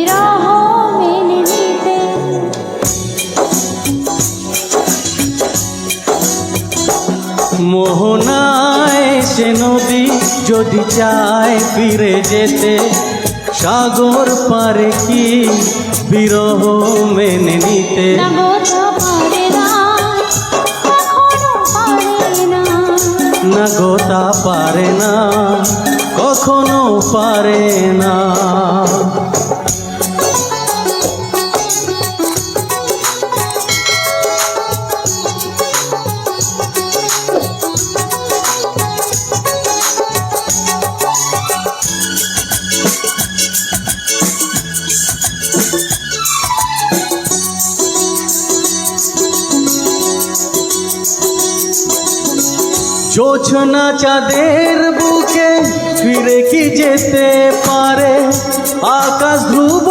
বিরহ মেনে নিতে। মোহনায় সে নদী যদি চায় ফিরে যেতে, সাগর পারে কি বিরহ মেনে নিতে? না গো তা পারে না, কখনো পারে না। না গো তা পারে না, কখনো পারে না। জোছনা চাঁদের বুকে ফিরে কি যেতে পারে? আকাশ ধ্রুব